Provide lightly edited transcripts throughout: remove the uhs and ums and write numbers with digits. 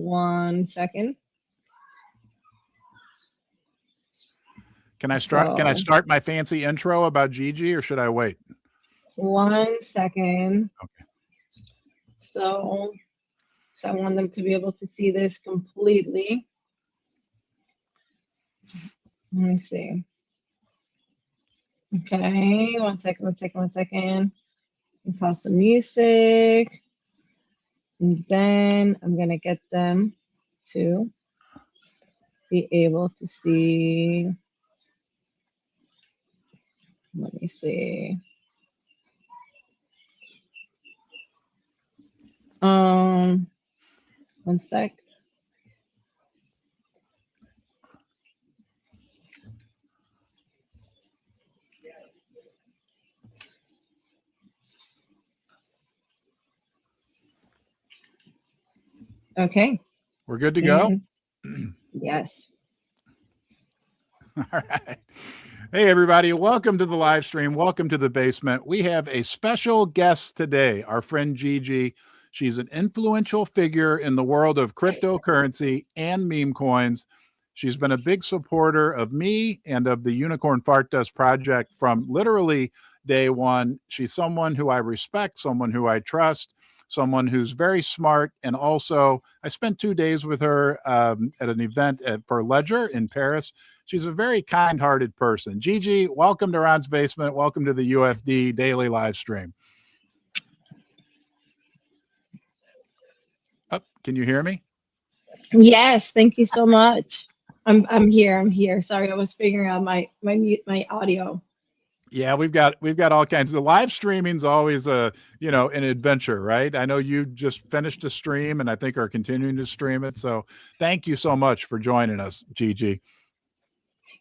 1 second. Can I start my fancy intro about Gigi, or should I wait? 1 second. Okay. So I want them to be able to see this completely. Let me see. Okay, 1 second. Pause the music. And then I'm gonna get them to be able to see. Let me see. 1 sec. Okay. We're good to go? Yes. All right. Hey, everybody. Welcome to the live stream. Welcome to the basement. We have a special guest today, our friend Gigi. She's an influential figure in the world of cryptocurrency and meme coins. She's been a big supporter of me and of the Unicorn Fart Dust project from literally day one. She's someone who I respect, someone who I trust, someone who's very smart. And also, I spent 2 days with her at an event for Ledger in Paris. She's a very kind-hearted person. Gigi, welcome to Ron's Basement. Welcome to the UFD daily live stream. Oh, can you hear me? Yes, thank you so much. I'm here. Sorry, I was figuring out my audio. Yeah, we've got all kinds. The live streaming's always an adventure, right? I know you just finished a stream and I think are continuing to stream it. So thank you so much for joining us, Gigi.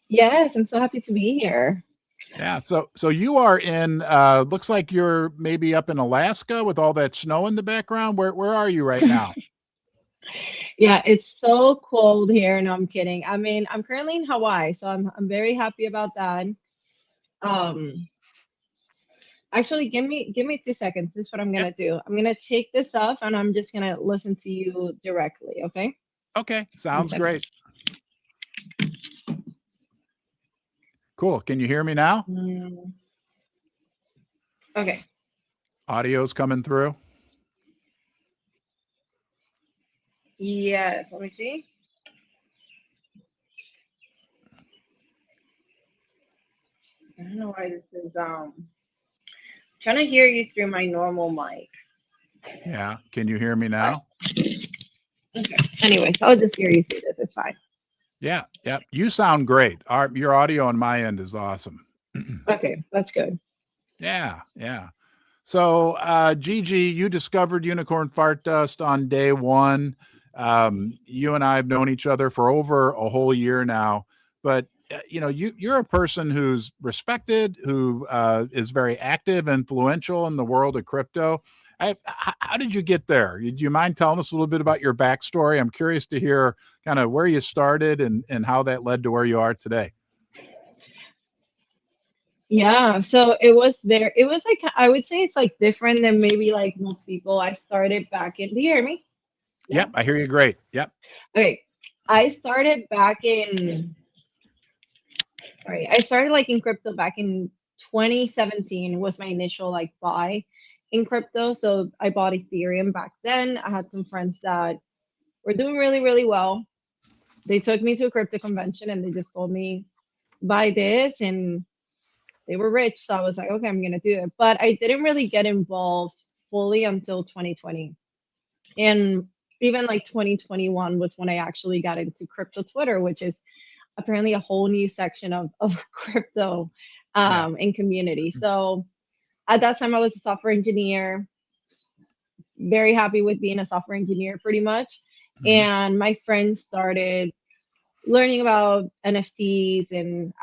Yes, I'm so happy to be here. Yeah, so you are in looks like you're maybe up in Alaska with all that snow in the background. Where are you right now? Yeah, it's so cold here. No, I'm kidding. I mean, I'm currently in Hawaii, so I'm very happy about that. Actually, give me 2 seconds. This is what I'm gonna do. I'm gonna take this off and I'm just gonna listen to you directly, okay? Okay, sounds great. Cool. Can you hear me now? Okay. Audio's coming through. Yes, let me see. I don't know why this is trying to hear you through my normal mic. Yeah, can you hear me now? Okay. Anyways, I'll just hear you through this. It's fine. Yeah. You sound great. Your audio on my end is awesome. Okay, that's good. Yeah. So, Gigi, you discovered Unicorn Fart Dust on day one. You and I have known each other for over a whole year now, but you're a person who's respected, who is very active, influential in the world of crypto. How did you get there? Do you mind telling us a little bit about your backstory? I'm curious to hear kind of where you started and how that led to where you are today. Yeah, so it was like, I would say it's like different than maybe like most people. I started back in, do you hear me? Yep, I hear you great. Yep. Okay. I started like in crypto back in 2017 was my initial like buy in crypto. So I bought Ethereum back then. I had some friends that were doing really, really well. They took me to a crypto convention and they just told me, buy this, and they were rich. So I was like, okay, I'm going to do it. But I didn't really get involved fully until 2020. And even like 2021 was when I actually got into crypto Twitter, which is apparently a whole new section of crypto and community. So at that time, I was a software engineer, very happy with being a software engineer pretty much. And my friends started learning about NFTs, and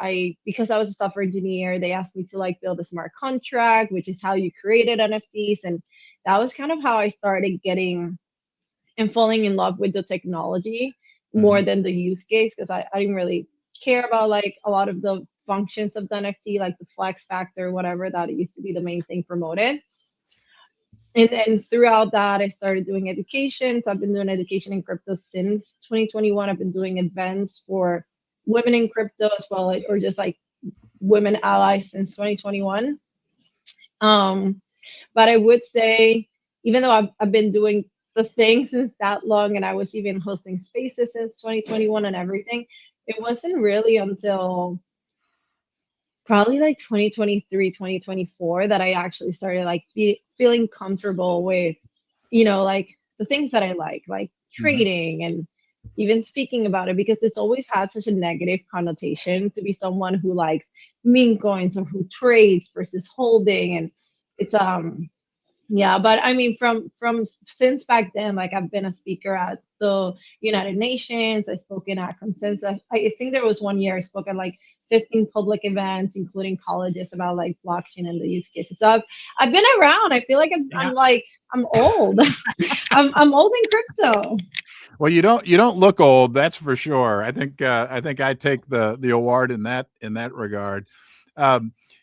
because I was a software engineer, they asked me to like build a smart contract, which is how you created NFTs. And that was kind of how I started getting and falling in love with the technology more than the use case, because I didn't really care about like a lot of the functions of the NFT, like the flex factor, whatever, that it used to be the main thing promoted. And throughout that, I started doing education. So I've been doing education in crypto since 2021. I've been doing events for women in crypto as well, like, or just like women allies since 2021. Um, but I would say, even though I've been doing the thing since that long, and I was even hosting spaces since 2021 and everything, it wasn't really until probably like 2023, 2024 that I actually started like feeling comfortable with, like the things that I like trading and even speaking about it, because it's always had such a negative connotation to be someone who likes meme coins or who trades versus holding. And it's yeah, but I mean, from since back then, like I've been a speaker at the United Nations. I've spoken at consensus. I think there was one year I spoke at like 15 public events, including colleges, about like blockchain and the use cases. So I've been around. I feel like I'm old. I'm old in crypto. Well, you don't look old, that's for sure. I think I take the award in that regard.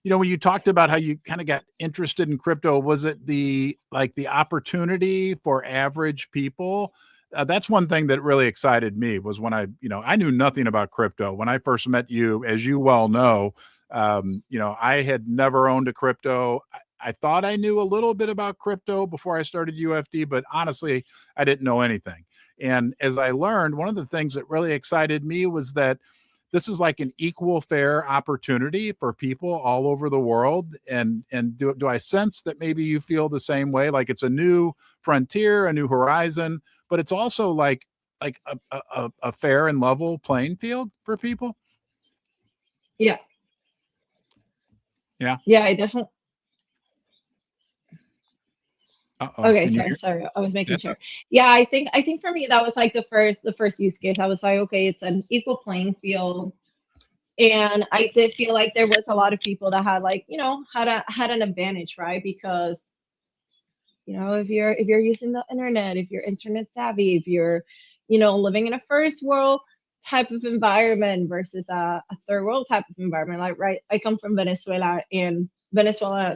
When you talked about how you kind of got interested in crypto, was it the opportunity for average people? That's one thing that really excited me, was when I knew nothing about crypto. When I first met you, as you well know, I had never owned a crypto. I thought I knew a little bit about crypto before I started UFD, but honestly, I didn't know anything. And as I learned, one of the things that really excited me was that this is like an equal fair opportunity for people all over the world. And do I sense that maybe you feel the same way? Like it's a new frontier, a new horizon, but it's also like a fair and level playing field for people. Yeah. Yeah. Yeah, I definitely. Uh-oh. Okay, Can you hear? sorry. I was making That's sure. Yeah, I think for me that was like the first use case. I was like, okay, it's an equal playing field. And I did feel like there was a lot of people that had like, had an advantage, right? Because, if you're using the internet, if you're internet savvy, if you're, living in a first world type of environment versus a third world type of environment. Like, right, I come from Venezuela, and Venezuelan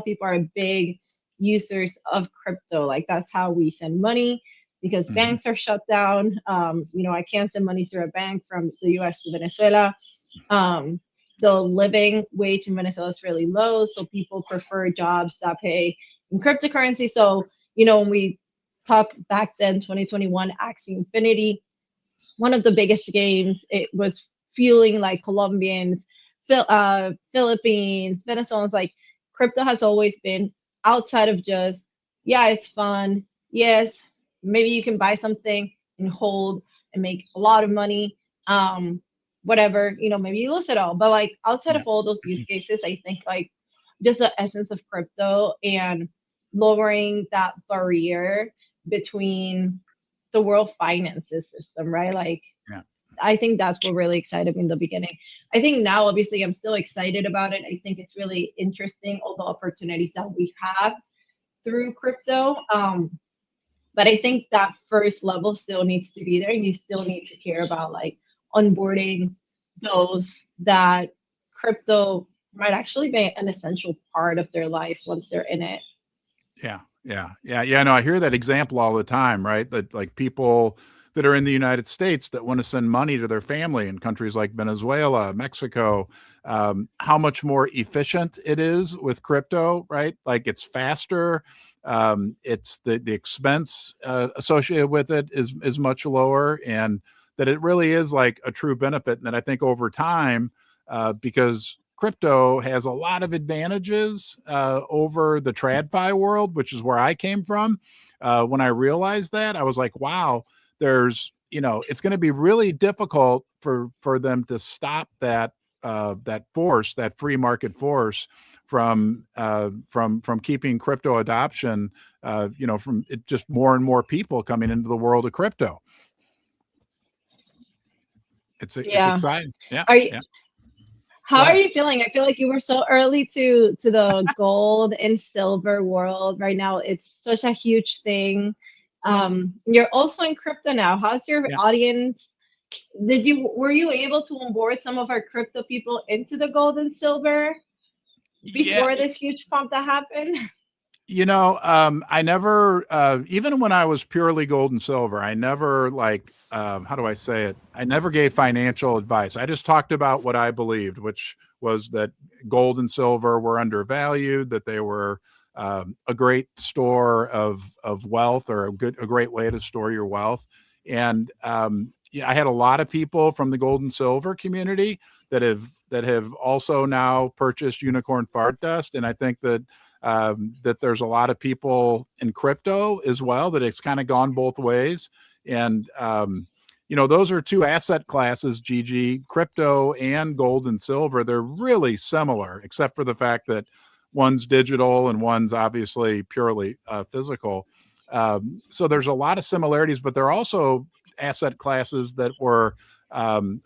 people are big users of crypto. Like that's how we send money, because banks are shut down. I can't send money through a bank from the US to Venezuela. Um, the living wage in Venezuela is really low, so people prefer jobs that pay in cryptocurrency. So, when we talk back then, 2021, Axie Infinity, one of the biggest games, it was fueling like Colombians, Philippines, Venezuelans. Like crypto has always been outside of just, yeah, it's fun. Yes, maybe you can buy something and hold and make a lot of money. Whatever, maybe you lose it all. But like outside Yeah. of all those use cases, I think like just the essence of crypto and lowering that barrier between the world finances system, right? Like, Yeah. I think that's what really excited me in the beginning. I think now, obviously, I'm still excited about it. I think it's really interesting, all the opportunities that we have through crypto. But I think that first level still needs to be there, and you still need to care about like onboarding those that crypto might actually be an essential part of their life once they're in it. Yeah, yeah, yeah, yeah. No, I hear that example all the time, right? That like people that are in the United States that want to send money to their family in countries like Venezuela, Mexico, how much more efficient it is with crypto, right? Like it's faster. It's the expense associated with it is much lower, and that it really is like a true benefit. And that I think over time, because crypto has a lot of advantages over the TradFi world, which is where I came from. When I realized that, I was like, wow, it's going to be really difficult for them to stop that that free market force from keeping crypto adoption, from it just more and more people coming into the world of crypto. It's Yeah. exciting. Yeah. Are you? Yeah. Go How are ahead. you feeling? I feel like you were so early to the gold and silver world. Right now, it's such a huge thing. You're also in crypto now. How's your Yeah. audience? Were you able to onboard some of our crypto people into the gold and silver Yeah. before this huge pump that happened? I never, even when I was purely gold and silver, I never how do I say it? I never gave financial advice. I just talked about what I believed, which was that gold and silver were undervalued, that they were a great store of wealth, or a great way to store your wealth. And I had a lot of people from the gold and silver community that have also now purchased unicorn fart dust, and I think that there's a lot of people in crypto as well, that it's kind of gone both ways. And those are two asset classes, Gigi, crypto and gold and silver. They're really similar, except for the fact that one's digital and one's obviously purely physical. So there's a lot of similarities, but they're also asset classes that were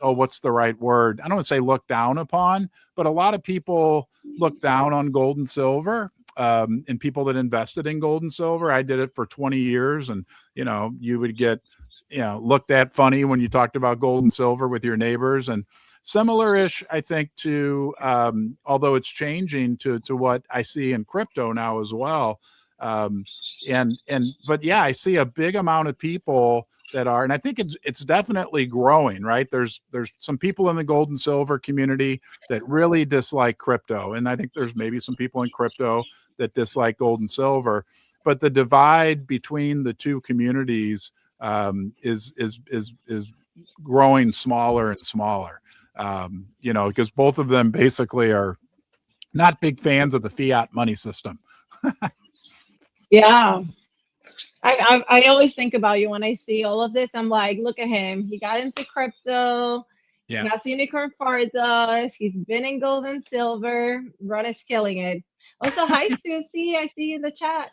what's the right word? I don't want to say looked down upon, but a lot of people look down on gold and silver, and people that invested in gold and silver. I did it for 20 years, and you would get looked at funny when you talked about gold and silver with your neighbors. And similar-ish, I think, to although it's changing to what I see in crypto now as well. But yeah, I see a big amount of people that are, and I think it's definitely growing, right? There's some people in the gold and silver community that really dislike crypto, and I think there's maybe some people in crypto that dislike gold and silver, but the divide between the two communities is growing smaller and smaller. Because both of them basically are not big fans of the fiat money system. Yeah. I always think about you when I see all of this. I'm like, look at him. He got into crypto. Yeah. He has unicorn fart dust. He's been in gold and silver. Ron is killing it. Also, hi, Susie. I see you in the chat.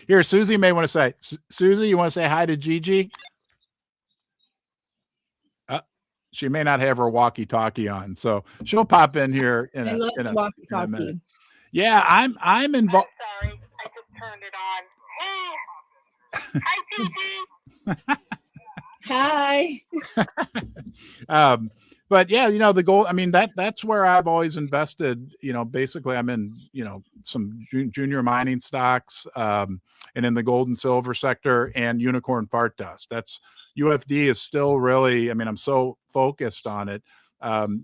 Here, Susie may want to say, Susie, you want to say hi to Gigi? She may not have her walkie-talkie on, so she'll pop in here in a minute. Yeah, I'm involved. Sorry, I just turned it on. Hey, hi, Gigi. Hi. But yeah, the gold, I mean, that's where I've always invested. Basically I'm in, some junior mining stocks, and in the gold and silver sector, and unicorn fart dust. That's UFD is still really, I mean, I'm so focused on it.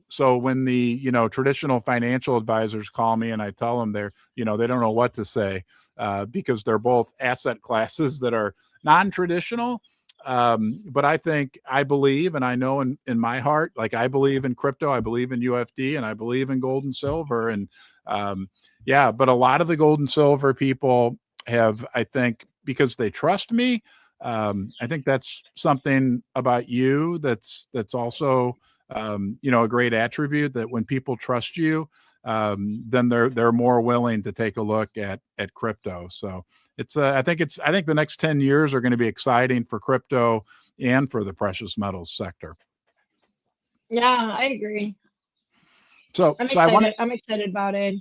So when the, traditional financial advisors call me and I tell them they don't know what to say, because they're both asset classes that are non-traditional. But I believe, and I know in my heart, like, I believe in crypto, I believe in UFD, and I believe in gold and silver. And but a lot of the gold and silver people have, I think, because they trust me. I think that's something about you that's also a great attribute, that when people trust you, then they're more willing to take a look at crypto. So I think the next 10 years are going to be exciting for crypto and for the precious metals sector. Yeah, I agree. So I'm excited. I'm excited about it.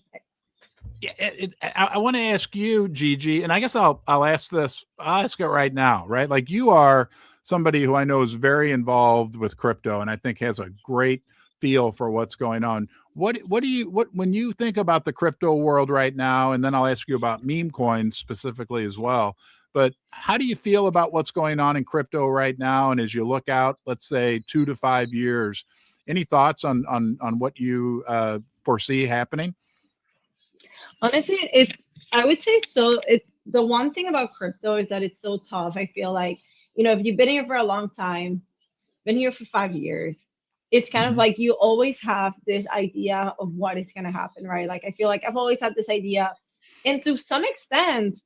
I want to ask you, Gigi, and I guess I'll ask this. I'll ask it right now, right? Like, you are somebody who I know is very involved with crypto, and I think has a great feel for what's going on. What when you think about the crypto world right now, and then I'll ask you about meme coins specifically as well. But how do you feel about what's going on in crypto right now? And as you look out, let's say 2 to 5 years, any thoughts on what you foresee happening? Honestly, I would say so. The one thing about crypto is that it's so tough. I feel like, if you've been here for a long time, been here for 5 years, it's kind of like you always have this idea of what is going to happen, right? Like, I feel like I've always had this idea. And to some extent,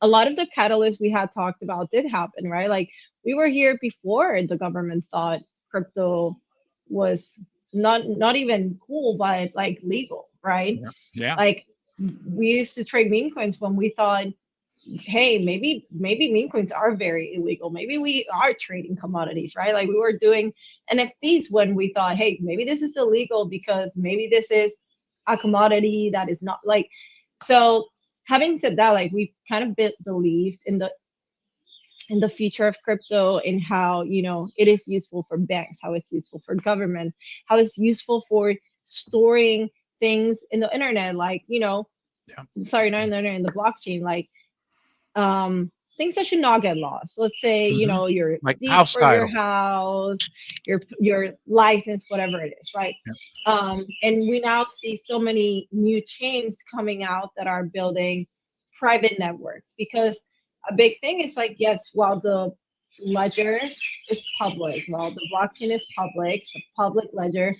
a lot of the catalysts we had talked about did happen, right? Like, we were here before the government thought crypto was not even cool, but like legal, right? Yeah. Like, we used to trade meme coins when we thought, hey, maybe meme coins are very illegal. Maybe we are trading commodities, right? Like, we were doing NFTs when we thought, hey, maybe this is illegal because maybe this is a commodity that is not like. So having said that, like, we've kind of believed in the future of crypto, and how it is useful for banks, how it's useful for government, how it's useful for storing things in the internet, like sorry, not in the blockchain, like things that should not get lost. Let's say, you know, your like deed house for your title. house, your license, whatever it is, right? And we now see so many new chains coming out that are building private networks, because a big thing is like, yes, while the ledger is public, while the blockchain is public, it's a public ledger,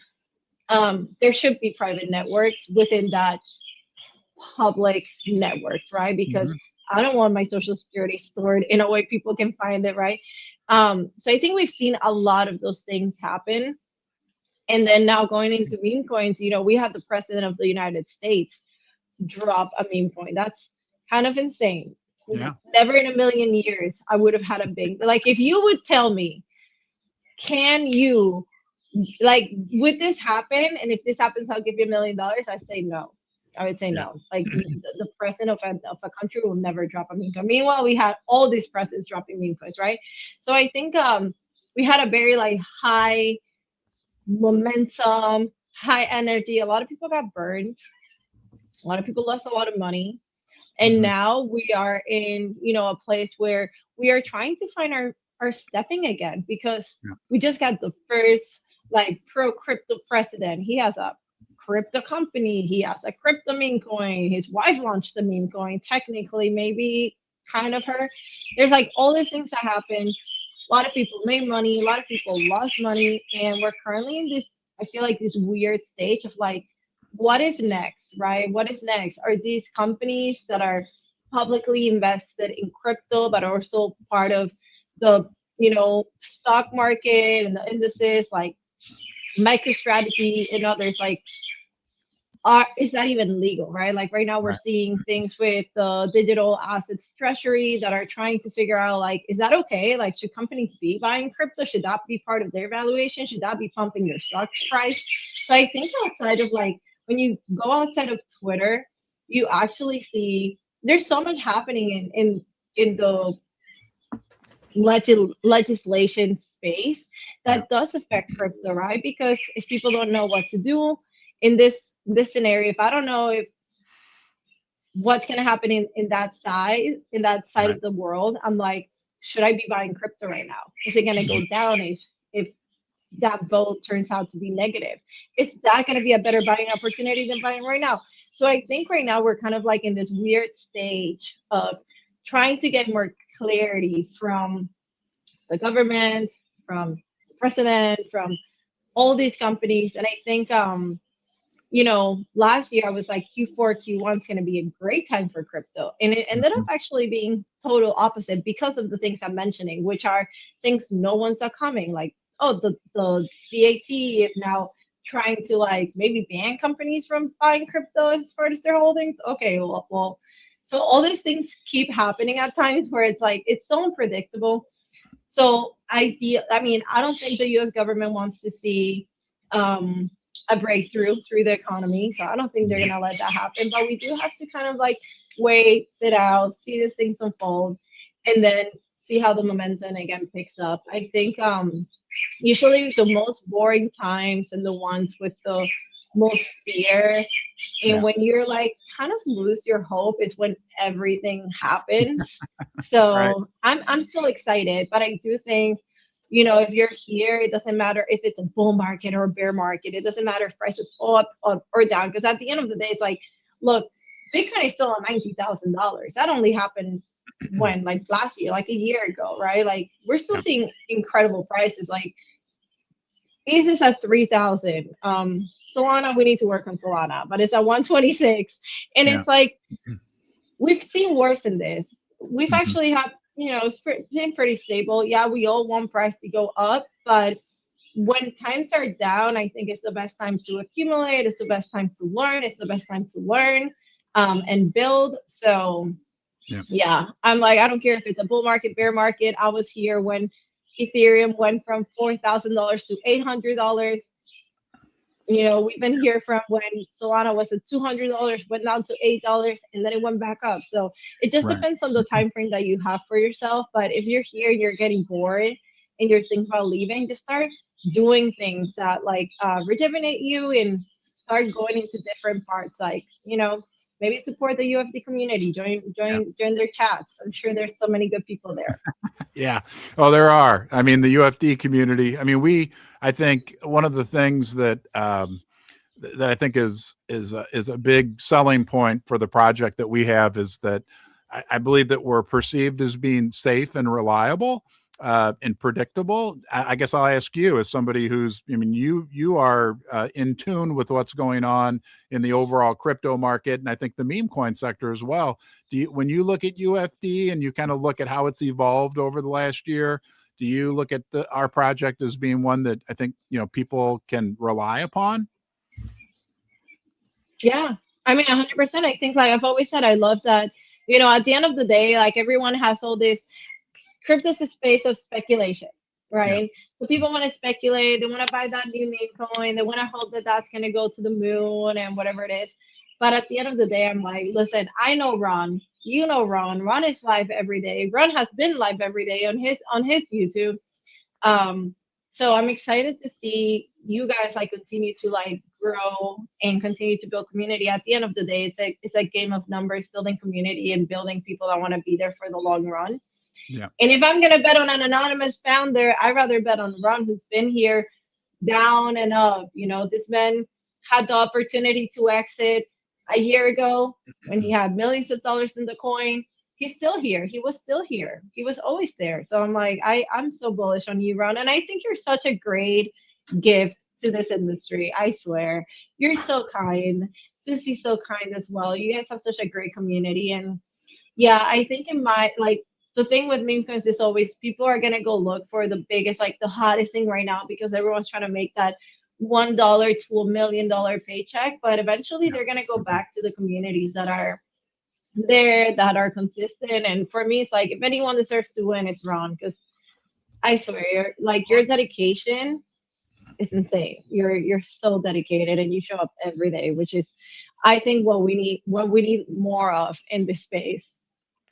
there should be private networks within that public networks, right? Because I don't want my social security stored in a way people can find it, right? So I think we've seen a lot of those things happen. And then now going into meme coins, you know, we had the president of the United States drop a meme coin. That's kind of insane. Yeah. Never in a million years I would have had a big, like, if you would tell me, can you, like, would this happen? And if this happens, I'll give you $1 million. I say no. I would say no. Like, the president of a country will never drop a meme coin. Meanwhile, we had all these presidents dropping meme coins, right? So I think we had a very like high momentum, high energy. A lot of people got burned. A lot of people lost a lot of money. And now we are in, you know, a place where we are trying to find our stepping again, because we just got the first like pro crypto president. He has a crypto company, he has a crypto meme coin, his wife launched the meme coin, technically, maybe kind of her. There's like all these things that happen. A lot of people made money, a lot of people lost money, and we're currently in this, I feel like, this weird stage of like, what is next, right? What is next? Are these companies that are publicly invested in crypto, but also part of the, you know, stock market and the indices, like MicroStrategy and others, like, is that even legal, right? Like right now we're seeing things with the digital assets treasury that are trying to figure out, like, is that okay? Like, should companies be buying crypto? Should that be part of their valuation? Should that be pumping their stock price? So I think outside of like, when you go outside of Twitter, you actually see there's so much happening in the legislation space that does affect crypto, right? Because if people don't know what to do in this scenario, if I don't know if what's going to happen in that side of the world, I'm like, should I be buying crypto right now? Is it going to go down if that vote turns out to be negative? Is that going to be a better buying opportunity than buying right now? So I think right now we're kind of like in this weird stage of trying to get more clarity from the government, from the president, from all these companies. And I think you know, last year I was like, Q4, Q1 is going to be a great time for crypto. And it ended up actually being total opposite because of the things I'm mentioning, which are things no one saw coming. Like, oh, the DAT is now trying to like maybe ban companies from buying crypto as far as their holdings. Okay, well, so all these things keep happening at times where it's like, it's so unpredictable. So I mean, I don't think the US government wants to see a breakthrough through the economy. So I don't think they're going to let that happen. But we do have to kind of like wait, sit out, see these things unfold, and then see how the momentum again picks up. I think usually the most boring times and the ones with the most fear, and when you're like kind of lose your hope, is when everything happens. So I'm still excited, but I do think, you know, if you're here, it doesn't matter if it's a bull market or a bear market. It doesn't matter if prices go up or down, because at the end of the day, it's like, look, Bitcoin is still at $90,000. That only happened when, like last year, like a year ago, right? Like we're still seeing incredible prices. Like ETH is at 3,000. Solana, we need to work on Solana, but it's at 126, and it's like we've seen worse than this. We've actually had, you know, it's been pretty stable. Yeah, we all want price to go up, but when times are down, I think it's the best time to accumulate. It's the best time to learn. It's the best time to learn and build. So yeah, I'm like, I don't care if it's a bull market, bear market. I was here when Ethereum went from $4,000 to $800. You know, we've been here from when Solana was at $200, went down to $8, and then it went back up. So it just depends on the time frame that you have for yourself. But if you're here and you're getting bored and you're thinking about leaving, just start doing things that like rejuvenate you and start going into different parts. Like, you know, maybe support the UFD community, join their chats. I'm sure there's so many good people there. Yeah. Oh, there are. I mean, the UFD community. I mean, I think one of the things that that I think is a big selling point for the project that we have is that I believe that we're perceived as being safe and reliable and predictable. I guess I'll ask you, as somebody who's, I mean, you are in tune with what's going on in the overall crypto market, and I think the meme coin sector as well. When you look at UFD and you kind of look at how it's evolved over the last year, do you look at our project as being one that I think, people can rely upon? Yeah, I mean, 100%. I think, like I've always said, I love that. At the end of the day, like everyone has all this. Crypto is a space of speculation, right? So people want to speculate. They want to buy that new meme coin. They want to hope that that's going to go to the moon and whatever it is. But at the end of the day, I'm like, listen, I know Ron. You know Ron. Ron is live every day. Ron has been live every day on his YouTube. So I'm excited to see you guys like continue to like grow and continue to build community. At the end of the day, it's a game of numbers, building community and building people that want to be there for the long run. Yeah. And if I'm gonna bet on an anonymous founder, I'd rather bet on Ron, who's been here down and up. This man had the opportunity to exit a year ago when he had millions of dollars in the coin. He's still here. He was still here. He was always there. So I'm like, I'm so bullish on you, Ron. And I think you're such a great gift to this industry. I swear. You're so kind. Susie's so kind as well. You guys have such a great community. And yeah, I think the thing with meme coins is always people are gonna go look for the biggest, like the hottest thing right now because everyone's trying to make that $1 to $1 million paycheck. But eventually they're gonna go back to the communities that are there, that are consistent. And for me, it's like if anyone deserves to win, it's Ron, because I swear, your dedication is insane. You're so dedicated and you show up every day, which is I think what we need more of in this space.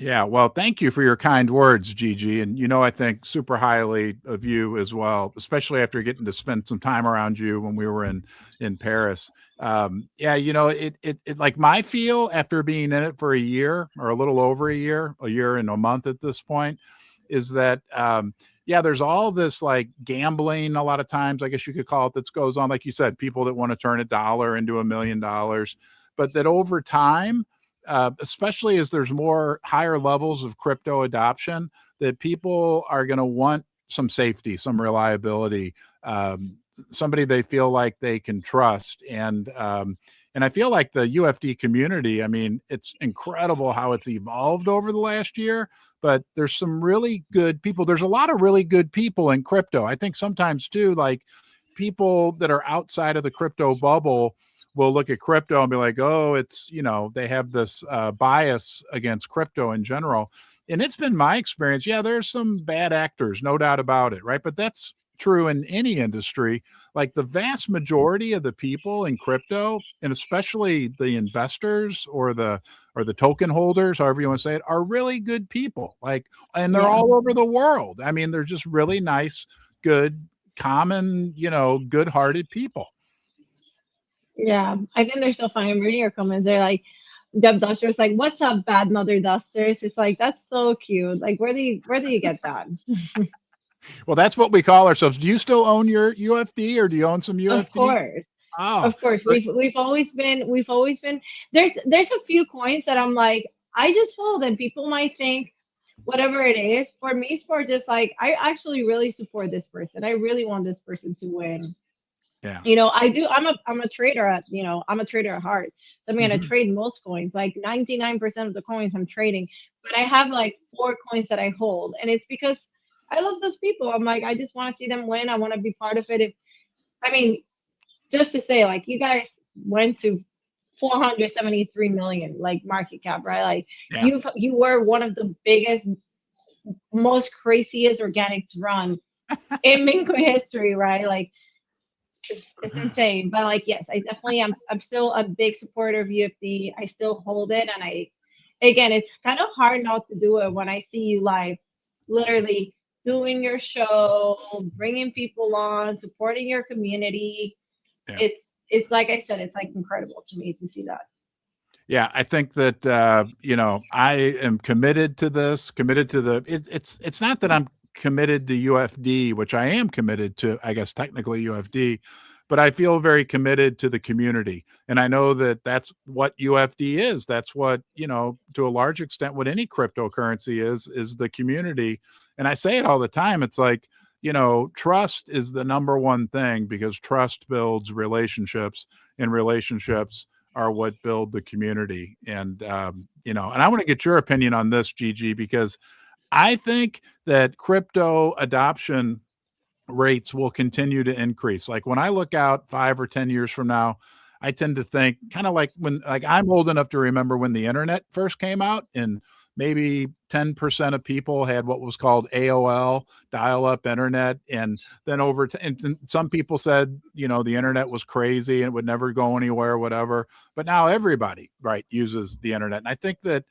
Yeah, well, thank you for your kind words, Gigi. And, I think super highly of you as well, especially after getting to spend some time around you when we were in Paris. Yeah, it like my feel after being in it for a year or a little over a year and a month at this point, is that, yeah, there's all this like gambling a lot of times, I guess you could call it, that goes on. Like you said, people that want to turn $1 into $1 million, but that over time, especially as there's more higher levels of crypto adoption, that people are going to want some safety, some reliability, somebody they feel like they can trust. And I feel like the UFD community, I mean, it's incredible how it's evolved over the last year, but there's some really good people. There's a lot of really good people in crypto. I think sometimes too, like people that are outside of the crypto bubble will look at crypto and be like, oh, it's, they have this bias against crypto in general. And it's been my experience. Yeah, there's some bad actors, no doubt about it. Right. But that's true in any industry. Like the vast majority of the people in crypto, and especially the investors or the token holders, however you want to say it, are really good people. Like, and they're all over the world. I mean, they're just really nice, good, common, good-hearted people. Yeah, I think they're so funny. I'm reading your comments. They're like, Deb Duster's like, "What's up, bad mother dusters?" It's like that's so cute. Like, where do you get that? Well, that's what we call ourselves. Do you still own your UFD, or do you own some UFD? Of course. Oh, of course. We've always been. There's a few coins that I'm like, I just hold, and people might think whatever it is. For me, it's for just like I actually really support this person. I really want this person to win. Yeah. I do. I'm a trader I'm a trader at heart. So I'm going to trade most coins, like 99% of the coins I'm trading. But I have like 4 coins that I hold. And it's because I love those people. I'm like, I just want to see them win. I want to be part of it. Just to say, like, you guys went to 473 million, like market cap, right? Like you were one of the biggest, most craziest organics run in Bitcoin history, right? Like, it's insane. But like, yes, I definitely am. I'm still a big supporter of UFD. I still hold it. And again, it's kind of hard not to do it when I see you live, literally doing your show, bringing people on, supporting your community. Yeah. It's like I said, it's like incredible to me to see that. Yeah, I think that I am committed to this, committed to it's not that I'm committed to UFD, which I am committed to, I guess technically UFD, but I feel very committed to the community. And I know that that's what UFD is. That's what, to a large extent, what any cryptocurrency is the community. And I say it all the time. It's like, trust is the number one thing, because trust builds relationships, and relationships are what build the community. And and I want to get your opinion on this, Gigi, because I think that crypto adoption rates will continue to increase. Like when I look out 5 or 10 years from now, I tend to think kind of like I'm old enough to remember when the internet first came out, and maybe 10% of people had what was called AOL, dial-up internet. And then and some people said, the internet was crazy and would never go anywhere, whatever. But now everybody, right, uses the internet. And I think that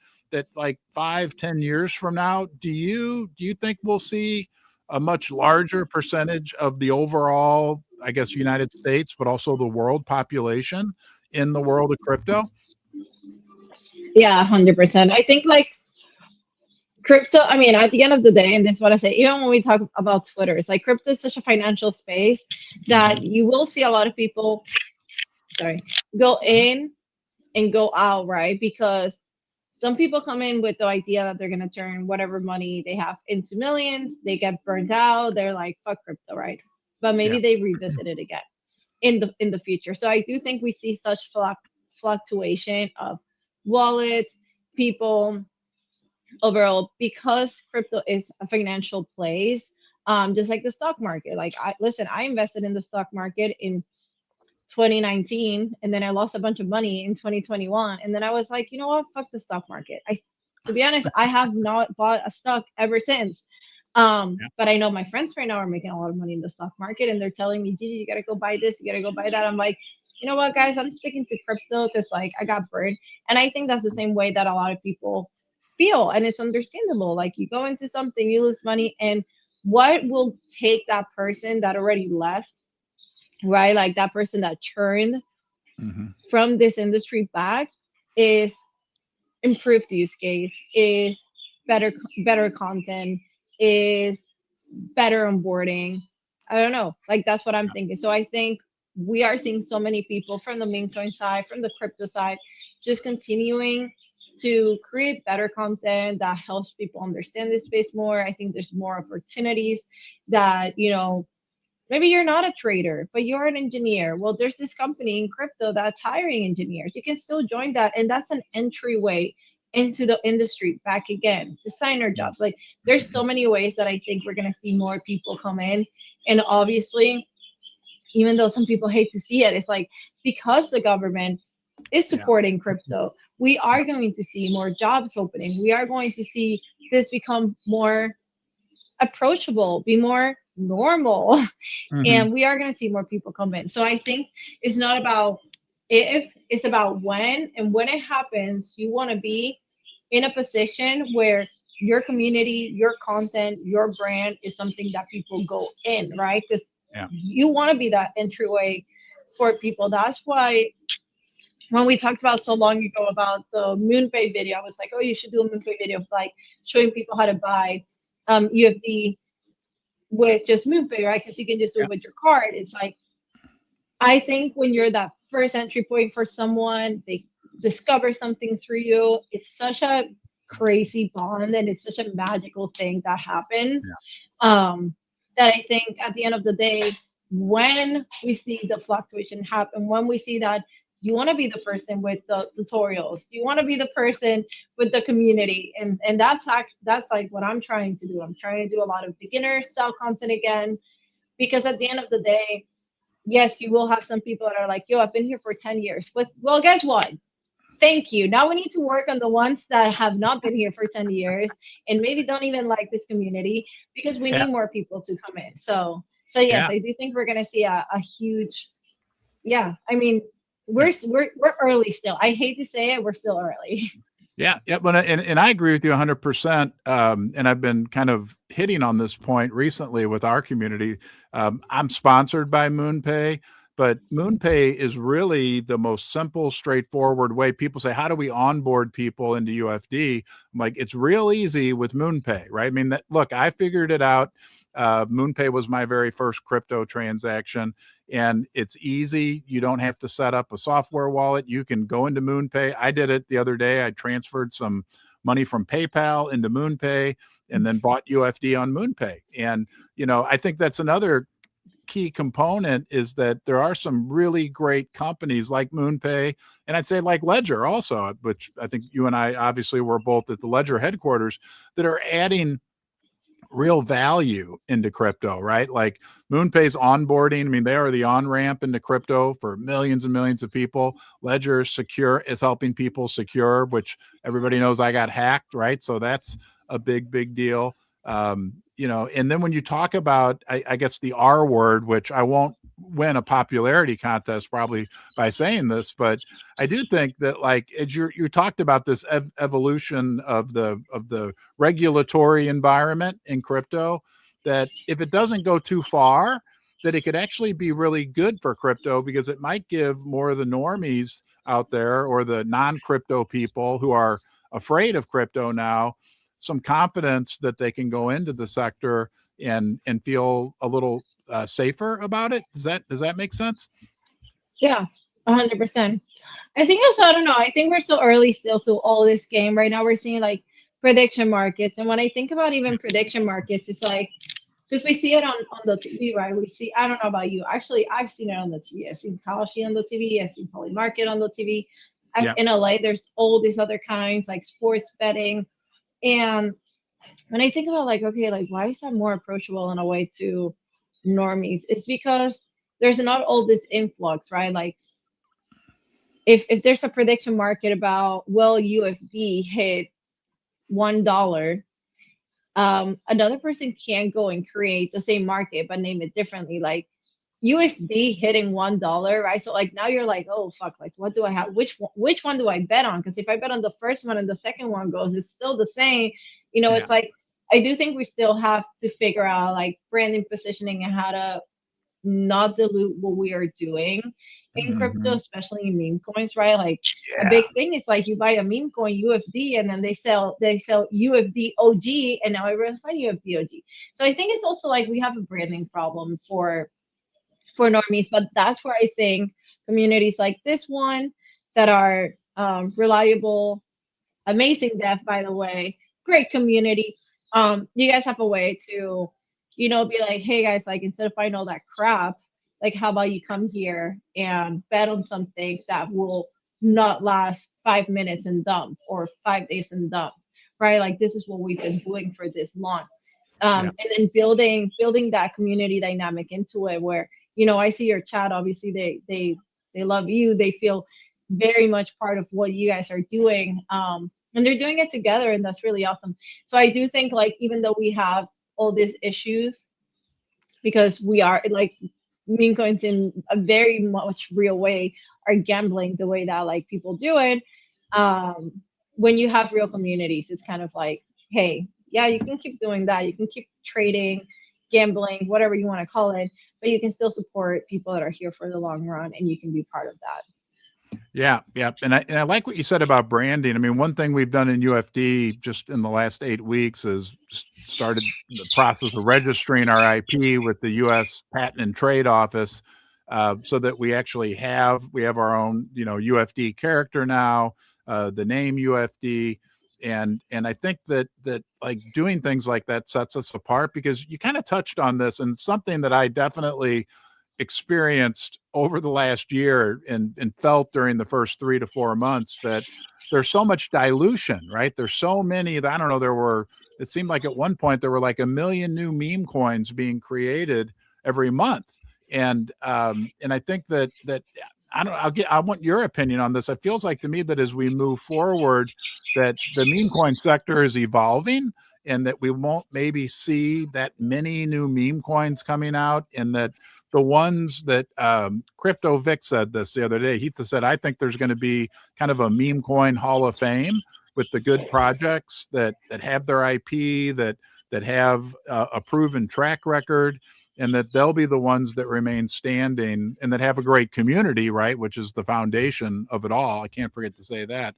like 5-10 years from now, do you think we'll see a much larger percentage of the overall, I guess, United States, but also the world population in the world of crypto? Yeah, 100%. I think like crypto, I mean, at the end of the day, and this is what I say, even when we talk about Twitter, it's like crypto is such a financial space that you will see a lot of people, go in and go out, right? Because some people come in with the idea that they're going to turn whatever money they have into millions. They get burnt out. They're like, fuck crypto, right? But maybe they revisit it again in the future. So I do think we see such fluctuation of wallets, people overall, because crypto is a financial place, just like the stock market. Like, I invested in the stock market in 2019, and then I lost a bunch of money in 2021, and then I was like, you know what, fuck the stock market. To be honest, I have not bought a stock ever since. But I know my friends right now are making a lot of money in the stock market, and they're telling me, Gigi, you gotta go buy this, you gotta go buy that. I'm like, you know what, guys, I'm sticking to crypto because like I got burned. And I think that's the same way that a lot of people feel, and it's understandable. Like, you go into something, you lose money, and what will take that person that already left, right? Like that person that churned from this industry back, is improved use case, is better content, is better onboarding. I don't know. Like, that's what I'm thinking. So I think we are seeing so many people from the meme coin side, from the crypto side, just continuing to create better content that helps people understand this space more. I think there's more opportunities that, maybe you're not a trader, but you're an engineer. Well, there's this company in crypto that's hiring engineers. You can still join that. And that's an entryway into the industry back again. Designer jobs. Like, there's so many ways that I think we're going to see more people come in. And obviously, even though some people hate to see it, it's like, because the government is supporting crypto, we are going to see more jobs opening. We are going to see this become more approachable, be more normal, and we are going to see more people come in. So I think it's not about if, it's about when. And when it happens, you want to be in a position where your community, your content, your brand is something that people go in, right? Because you want to be that entryway for people. That's why when we talked about so long ago about the MoonPay video, I was like, oh, you should do a MoonPay video of like showing people how to buy UFD with just MoonPay, right? Because you can just do it with your card. It's like, I think when you're that first entry point for someone, they discover something through you. It's such a crazy bond, and it's such a magical thing that happens. That I think at the end of the day, when we see the fluctuation happen, when we see that you want to be the person with the tutorials, you want to be the person with the community, and that's like what I'm trying to do. I'm trying to do a lot of beginner style content again, because at the end of the day, yes, you will have some people that are like, yo, I've been here for 10 years. But, well, guess what? Thank you. Now we need to work on the ones that have not been here for 10 years and maybe don't even like this community, because we need more people to come in. So yes, I do think we're going to see a huge, I mean, we're early still. I hate to say it, we're still early. Yeah. But and I agree with you 100%. And I've been kind of hitting on this point recently with our community. I'm sponsored by MoonPay, But MoonPay is really the most simple, straightforward way. People say, how do we onboard people into UFD? I'm like, it's real easy with MoonPay, right? I mean, look, I figured it out. MoonPay was my very first crypto transaction, and it's easy. You don't have to set up a software wallet. You can go into MoonPay. I did it the other day. I transferred some money from PayPal into MoonPay and then bought UFD on MoonPay. And, I think that's another key component, is that there are some really great companies like MoonPay, and I'd say like Ledger also, which I think you and I obviously were both at the Ledger headquarters, that are adding real value into crypto, right? Like MoonPay's onboarding. I mean, they are the on-ramp into crypto for millions and millions of people. Ledger Secure is helping people secure, which everybody knows I got hacked, right? So that's a big, big deal. And then when you talk about, I guess the R word, which I won't win a popularity contest probably by saying this, but I do think that, like, as you talked about this evolution of the regulatory environment in crypto, that if it doesn't go too far, that it could actually be really good for crypto, because it might give more of the normies out there, or the non-crypto people who are afraid of crypto now, some confidence that they can go into the sector and feel a little safer about it. Does that make sense? Yeah, 100%. I think also, I don't know. I think we're so early still to all this game. Right now, we're seeing like prediction markets. And when I think about even prediction markets, it's like, because we see it on the TV, right? We see, I don't know about you. Actually, I've seen it on the TV. I've seen Kalshi on the TV. I've seen Polymarket on the TV. In LA, there's all these other kinds, like sports betting. And when I think about, like, okay, like, why is that more approachable in a way to normies? It's because there's not all this influx, right? Like, if there's a prediction market about, will UFD hit $1, another person can go and create the same market but name it differently, like UFD hitting $1, right? So like now you're like, oh fuck, like what do I have? Which one do I bet on? Because if I bet on the first one and the second one goes, it's still the same. It's like, I do think we still have to figure out like branding, positioning, and how to not dilute what we are doing in crypto, especially in meme coins, right? Like a big thing is like, you buy a meme coin UFD and then they sell UFD OG, and now everyone's buying UFD OG. So I think it's also like we have a branding problem for normies, but that's where I think communities like this one that are reliable, amazing dev, by the way, great community. You guys have a way to, be like, hey guys, like instead of buying all that crap, like how about you come here and bet on something that will not last 5 minutes and dump, or 5 days and dump, right? Like this is what we've been doing for this long. And then building that community dynamic into it, where I see your chat, obviously they love you, they feel very much part of what you guys are doing, and they're doing it together, and that's really awesome. So I do think, like, even though we have all these issues, because we are like, meme coins in a very much real way are gambling the way that like people do it, when you have real communities, it's kind of like, hey, yeah, you can keep doing that, you can keep trading, gambling, whatever you want to call it, but you can still support people that are here for the long run, and you can be part of that. Yeah. And I like what you said about branding. I mean, one thing we've done in UFD just in the last 8 weeks is started the process of registering our IP with the U.S. Patent and Trade Office, so that we actually have our own, UFD character now, the name UFD. And I think that like doing things like that sets us apart, because you kind of touched on this, and something that I definitely experienced over the last year and felt during the first 3 to 4 months, that there's so much dilution, right? There's so many that, I don't know, it seemed like at one point there were like 1 million new meme coins being created every month. And I think that I don't know, I want your opinion on this. It feels like to me that as we move forward, that the meme coin sector is evolving, and that we won't maybe see that many new meme coins coming out, and that the ones that Crypto Vic said this the other day, he said, I think there's going to be kind of a meme coin hall of fame with the good projects that have their IP, that have a proven track record. and that they'll be the ones that remain standing and that have a great community, right? Which is the foundation of it all. I can't forget to say that.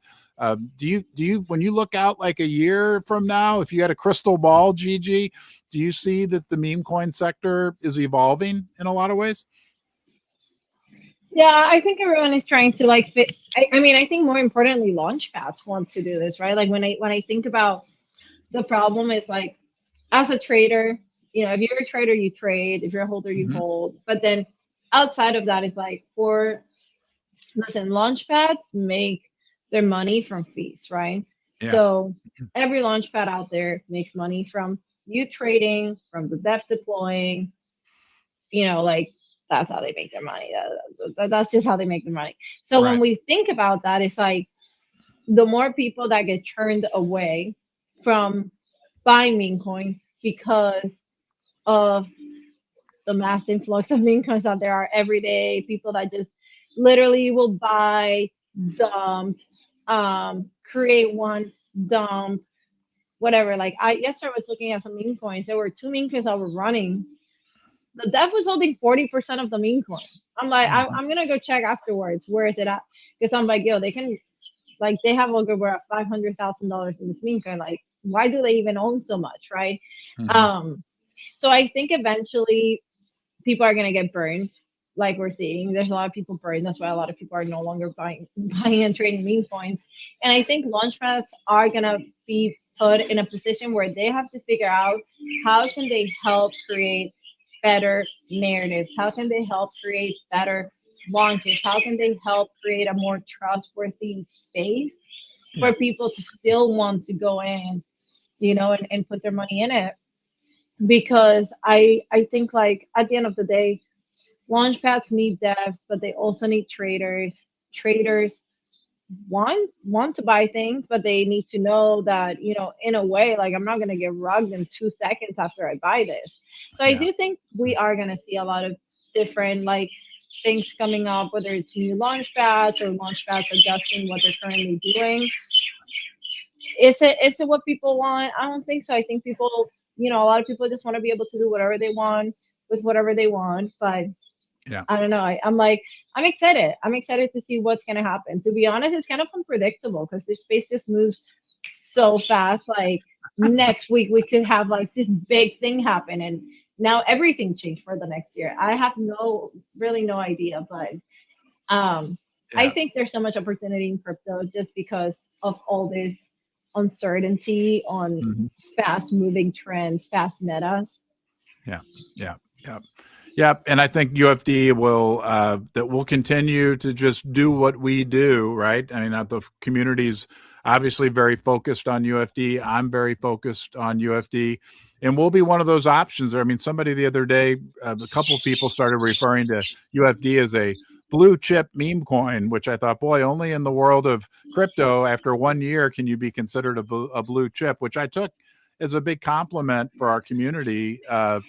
Do you, when you look out like a year from now, if you had a crystal ball, Gigi, do you see that the meme coin sector is evolving in a lot of ways? Yeah, I think everyone is trying to like fit. I mean, I think more importantly, launchpads want to do this, right? Like when I think about the problem is like, as a trader, you know, if you're a trader, you trade. If you're a holder, you hold. But then outside of that, it's like listen, launchpads make their money from fees, right? Yeah. So every launchpad out there makes money from you trading, from the dev deploying, you know, like that's how they make their money. That's just how they make their money. So when we think about that, it's like the more people that get turned away from buying meme coins because of the mass influx of meme coins that there are every day, people that just literally will buy, dump, create one, dump, whatever. Like yesterday I was looking at some meme coins. There were 2 meme coins that were running. The dev was holding 40% of the meme coin. I'm like, I'm gonna go check afterwards. Where is it at? Because I'm like, yo, they can, like, they have over $500,000 in this meme coin. Like, why do they even own so much, right? So I think eventually people are gonna get burned, like we're seeing. There's a lot of people burned. That's why a lot of people are no longer buying and trading meme coins. And I think launchpads are gonna be put in a position where they have to figure out how can they help create better narratives? How can they help create better launches? How can they help create a more trustworthy space for people to still want to go in, you know, and put their money in it? Because I think, like, at the end of the day, launchpads need devs, but they also need traders. Traders want to buy things, but they need to know that, you know, in a way, like, I'm not going to get rugged in 2 seconds after I buy this. So I do think we are going to see a lot of different, like, things coming up, whether it's new launchpads or launchpads adjusting what they're currently doing. Is it what people want? I don't think so. I think people, you know, a lot of people just want to be able to do whatever they want with whatever they want. But I don't know. I'm excited. I'm excited to see what's going to happen. To be honest, it's kind of unpredictable because this space just moves so fast. Like next week, we could have like this big thing happen. And now everything changed for the next year. I have no idea. But I think there's so much opportunity in crypto just because of all this uncertainty on fast moving trends, fast metas. Yeah, and I think UFD will continue to just do what we do, right? I mean, the community's obviously very focused on UFD. I'm very focused on UFD, and we'll be one of those options. I mean, somebody the other day, a couple of people started referring to UFD as a blue chip meme coin, which I thought, boy, only in the world of crypto after 1 year can you be considered a blue chip, which I took as a big compliment for our community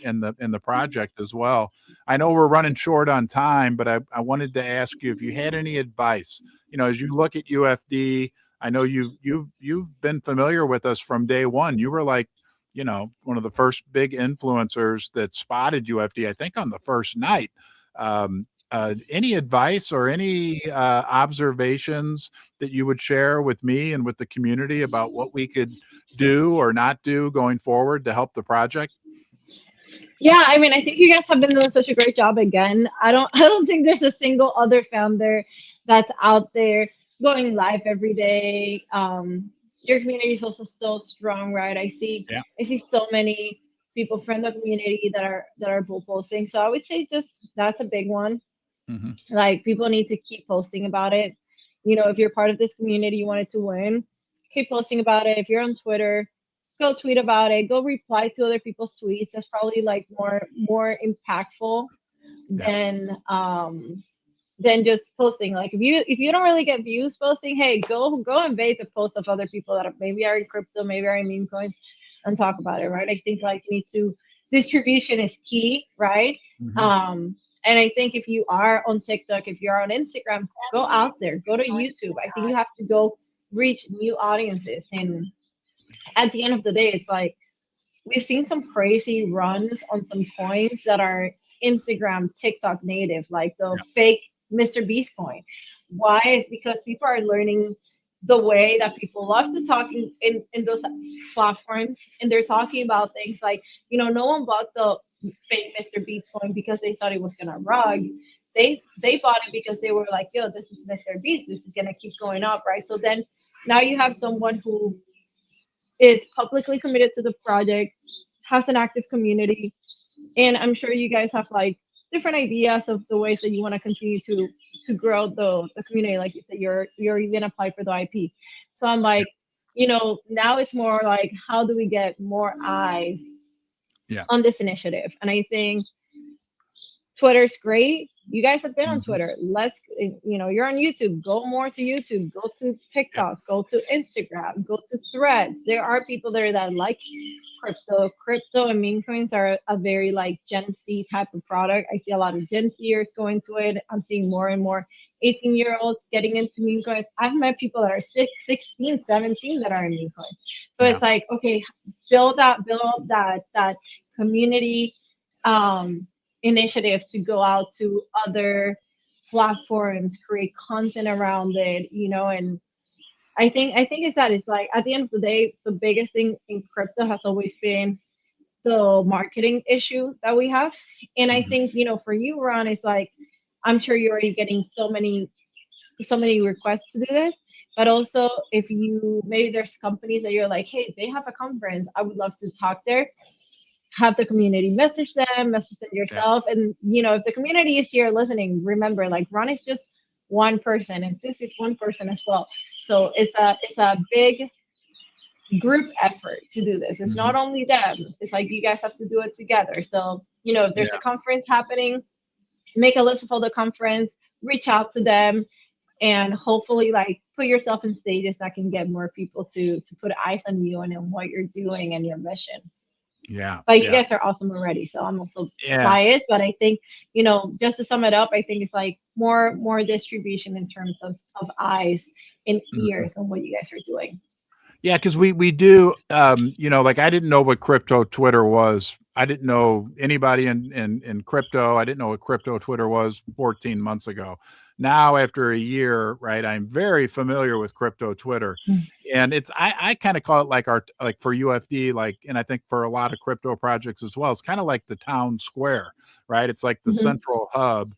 in the project as well. I know we're running short on time, but I wanted to ask you if you had any advice. You know, as you look at UFD, I know you've been familiar with us from day one. You were like, you know, one of the first big influencers that spotted UFD, I think, on the first night. Any advice or any observations that you would share with me and with the community about what we could do or not do going forward to help the project? Yeah, I mean, I think you guys have been doing such a great job again. I don't think there's a single other founder that's out there going live every day. Your community is also so strong, right? I see so many people from the community that are bull posting. So I would say just that's a big one. Like, people need to keep posting about it. You know, if you're part of this community, you want it to win, keep posting about it. If you're on Twitter, go tweet about it. Go reply to other people's tweets. That's probably like more impactful than just posting. Like, if you don't really get views posting, hey, go invade the posts of other people that maybe are in crypto, maybe are in meme coins, and talk about it, right? I think, like, you need to, distribution is key, right? And I think if you are on TikTok, if you're on Instagram, go out there, go to YouTube. I think you have to go reach new audiences. And at the end of the day, it's like, we've seen some crazy runs on some coins that are Instagram, TikTok native, like the fake Mr. Beast coin. Why? Is because people are learning the way that people love to talk in those platforms, and they're talking about things like, no one bought the fake Mr. Beast coin because they thought it was gonna rug. They bought it because they were like, yo, this is Mr. Beast, this is gonna keep going up, right? So then now you have someone who is publicly committed to the project, has an active community, and I'm sure you guys have like different ideas of the ways that you want to continue to grow the community. Like you said, you're even apply for the IP. So I'm like, now it's more like, how do we get more eyes on this initiative? And I think Twitter's great. You guys have been on Twitter. You're on YouTube. Go more to YouTube. Go to TikTok. Go to Instagram. Go to Threads. There are people there that like crypto. Crypto and meme coins are a very like Gen Z type of product. I see a lot of Gen Zers going to it. I'm seeing more and more 18-year-olds getting into meme coins. I've met people that are 16, 17 that are in meme coins. So it's like, okay, build that community initiative to go out to other platforms, create content around it, and I think it's like, at the end of the day, the biggest thing in crypto has always been the marketing issue that we have. And I think, for you, Ron, it's like, I'm sure you're already getting so many requests to do this, but also if maybe there's companies that you're like, hey, they have a conference, I would love to talk there. Have the community message them yourself. And if the community is here listening, remember, like, Ron is just one person and Susie is one person as well. So it's a big group effort to do this. It's not only them. It's like you guys have to do it together. So if there's a conference happening, make a list of all the conference, reach out to them, and hopefully like put yourself in stages that can get more people to put eyes on you and on what you're doing and your mission. But you guys are awesome already, so I'm also biased, but I think, just to sum it up, I think it's like more distribution in terms of eyes and ears on what you guys are doing. Yeah, because we do, like, I didn't know what crypto Twitter was. I didn't know anybody in crypto. I didn't know what crypto Twitter was 14 months ago. Now, after a year, right, I'm very familiar with crypto Twitter. And I kind of call it like for UFD, like, and I think for a lot of crypto projects as well, it's kind of like the town square, right? It's like the central hub.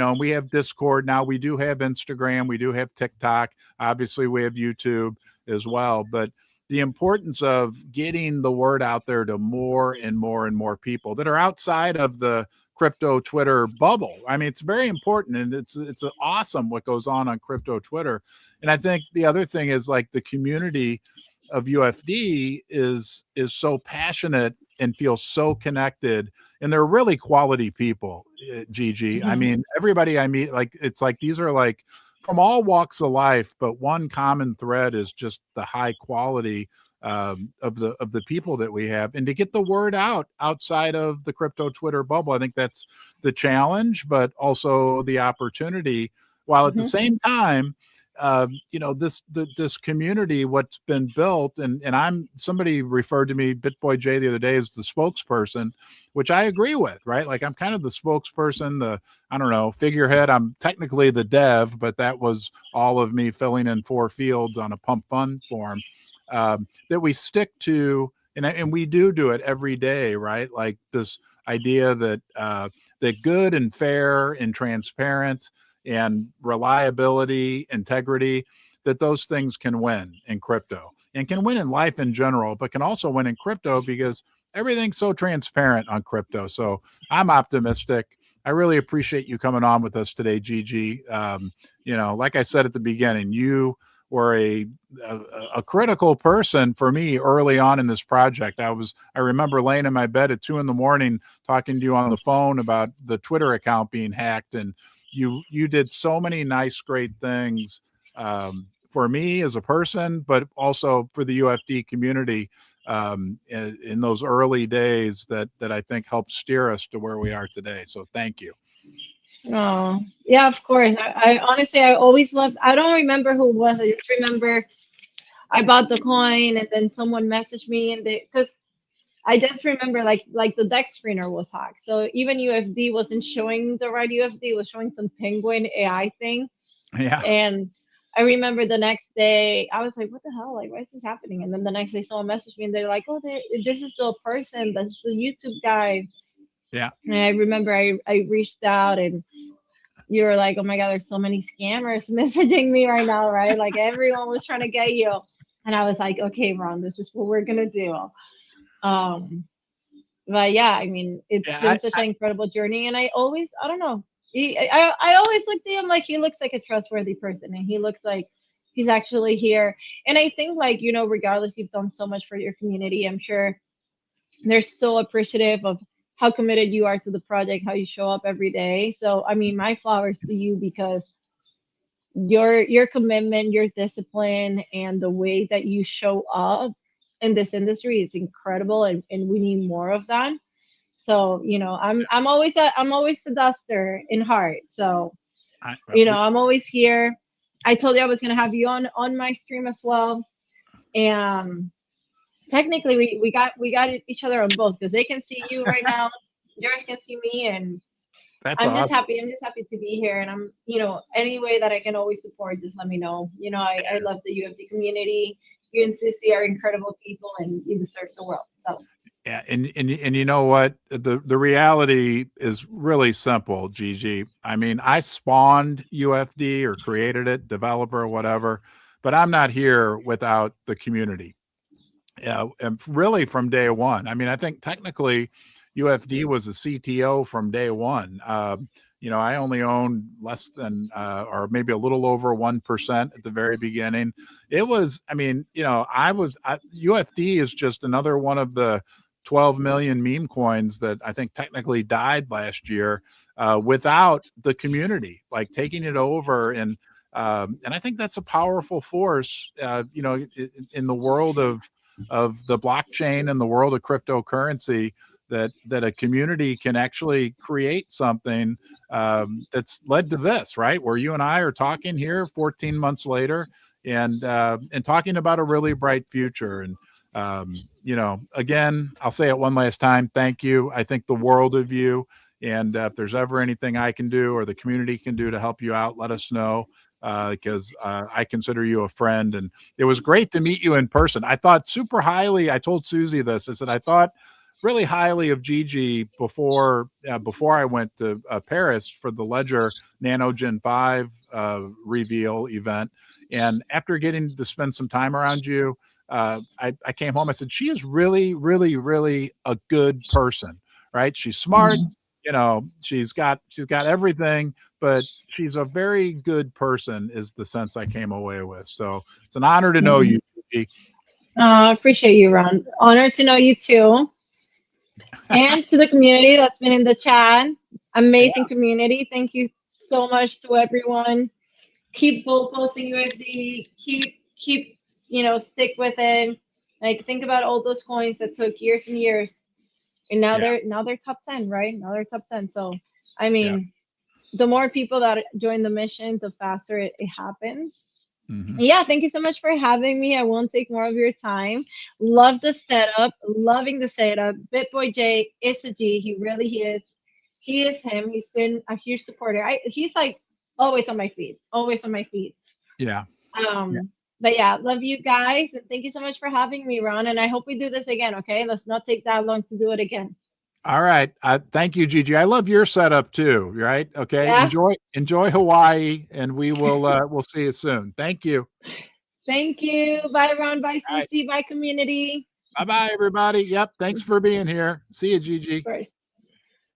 We have Discord now. We do have Instagram. We do have TikTok. Obviously, we have YouTube as well. But the importance of getting the word out there to more and more and more people that are outside of the crypto Twitter bubble. I mean, it's very important, and it's awesome what goes on crypto Twitter. And I think the other thing is, like, the community of UFD is so passionate and feels so connected, and they're really quality people, Gigi. I mean, everybody I meet, like, it's like these are like from all walks of life, but one common thread is just the high quality of the people that we have. And to get the word out outside of the crypto Twitter bubble, I think that's the challenge, but also the opportunity, while at the same time, this community, what's been built, and somebody referred to me, BitBoy J, the other day as the spokesperson, which I agree with, right? Like, I'm kind of the spokesperson, I don't know, figurehead. I'm technically the dev, but that was all of me filling in 4 fields on a pump fund form, that we stick to, and we do it every day, right? Like, this idea that that good and fair and transparent and reliability, integrity, that those things can win in crypto and can win in life in general, but can also win in crypto because everything's so transparent on crypto. So I'm optimistic. I really appreciate you coming on with us today, Gigi. Like I said at the beginning, you were a critical person for me early on in this project. I remember laying in my bed at 2 a.m. talking to you on the phone about the Twitter account being hacked, and you did so many nice, great things for me as a person, but also for the UFD community in those early days that I think helped steer us to where we are today. So thank you. Oh, yeah, of course. I honestly, I always loved, I don't remember who it was. I just remember I bought the coin and then someone messaged me, and because I just remember like the deck screener was hacked. So even UFD wasn't showing the right UFD, it was showing some penguin AI thing. Yeah. And I remember the next day, I was like, what the hell? Like, why is this happening? And then the next day, someone messaged me and they're like, oh, this is the person, that's the YouTube guy. Yeah. And I remember I reached out and you were like, oh my God, there's so many scammers messaging me right now, right? Like everyone was trying to get you. And I was like, okay, Ron, this is what we're going to do. But yeah, I mean, it's been such an incredible journey. And I don't know. I always looked at him like he looks like a trustworthy person and he looks like he's actually here. And I think like, you know, regardless, you've done so much for your community. I'm sure they're so appreciative of how committed you are to the project, how you show up every day. So, I mean, my flowers to you because your commitment, your discipline, and the way that you show up in this industry is incredible, and we need more of that. So, you know, I'm always a duster in heart. So, you know, I'm always here. I told you I was gonna have you on my stream as well. And technically we got each other on both because they can see you right now, yours can see me, and I'm just happy to be here. And I'm, you know, any way that I can always support, just let me know. You know, I love the UFD community. You and Susie are incredible people and you deserve the world. So yeah, and you know what? The reality is really simple, Gigi. I mean, I spawned UFD or created it, developer or whatever, but I'm not here without the community. Yeah, and really from day one. I mean, I think technically UFD was a CTO from day one. You know, I only owned less than or maybe a little over 1% at the very beginning. It was, I mean, you know, UFD is just another one of the 12 million meme coins that I think technically died last year without the community, like taking it over. And I think that's a powerful force, you know, in the world of the blockchain and the world of cryptocurrency, that a community can actually create something that's led to this, right? Where you and I are talking here 14 months later and talking about a really bright future. And you know, again, I'll say it one last time. Thank you. I think the world of you. And if there's ever anything I can do or the community can do to help you out, let us know. Because I consider you a friend, and it was great to meet you in person. I thought super highly. I told Susie this. I said I thought really highly of Gigi before I went to Paris for the Ledger Nano Gen 5 reveal event, and after getting to spend some time around you, I came home. I said she is really, really, really a good person. Right? She's smart. Mm-hmm. You know, she's got everything, but she's a very good person is the sense I came away with. So it's an honor to know you. I appreciate you, Ron. Honored to know you too. And to the community that's been in the chat. Amazing community. Thank you so much to everyone. Keep posting UFD. Keep, you know, stick with it. Like think about all those coins that took years and years. And now they're top 10, right? Now they're top 10. So, I mean, the more people that join the mission, the faster it happens. Mm-hmm. Yeah, thank you so much for having me. I won't take more of your time. Love the setup. Loving the setup. BitBoy J is a G. He really is. He is him. He's been a huge supporter. He's like always on my feed. Always on my feed. Yeah. But yeah, love you guys. And thank you so much for having me, Ron. And I hope we do this again, okay? Let's not take that long to do it again. All right. Thank you, Gigi. I love your setup too, right? Okay. Yeah. Enjoy Hawaii, and we will we'll see you soon. Thank you. Thank you. Bye, Ron. Bye, Cece. Bye, community. Bye-bye, everybody. Yep. Thanks for being here. See you, Gigi. Of course.